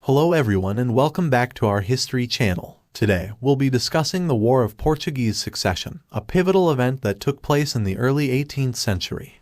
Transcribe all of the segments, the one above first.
Hello everyone and welcome back to our history channel. Today, we'll be discussing the War of Portuguese Succession, a pivotal event that took place in the early 18th century.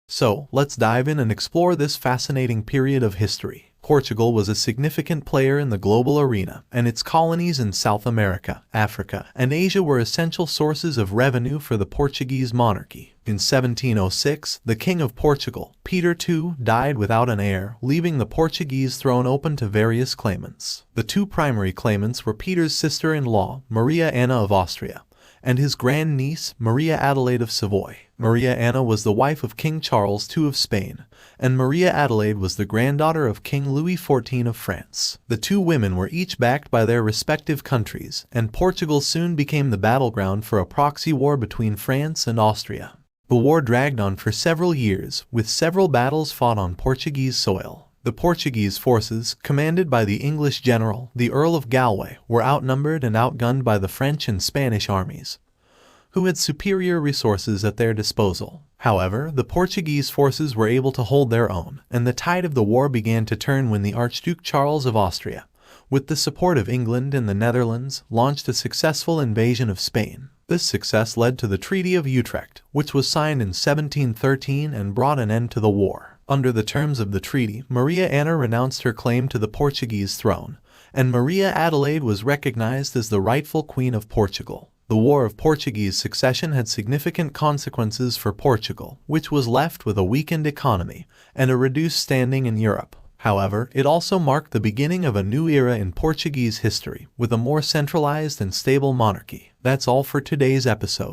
So, let's dive in and explore this fascinating period of history. Portugal was a significant player in the global arena, and its colonies in South America, Africa, and Asia were essential sources of revenue for the Portuguese monarchy. In 1706, the King of Portugal, Peter II, died without an heir, leaving the Portuguese throne open to various claimants. The two primary claimants were Peter's sister-in-law, Maria Anna of Austria, and his grandniece, Maria Adelaide of Savoy. Maria Anna was the wife of King Charles II of Spain, and Maria Adelaide was the granddaughter of King Louis XIV of France. The two women were each backed by their respective countries, and Portugal soon became the battleground for a proxy war between France and Austria. The war dragged on for several years, with several battles fought on Portuguese soil. The Portuguese forces, commanded by the English general, the Earl of Galway, were outnumbered and outgunned by the French and Spanish armies, who had superior resources at their disposal. However, the Portuguese forces were able to hold their own, and the tide of the war began to turn when the Archduke Charles of Austria, with the support of England and the Netherlands, launched a successful invasion of Spain. This success led to the Treaty of Utrecht, which was signed in 1713 and brought an end to the war. Under the terms of the treaty, Maria Anna renounced her claim to the Portuguese throne, and Maria Adelaide was recognized as the rightful Queen of Portugal. The War of Portuguese Succession had significant consequences for Portugal, which was left with a weakened economy and a reduced standing in Europe. However, it also marked the beginning of a new era in Portuguese history, with a more centralized and stable monarchy. That's all for today's episode.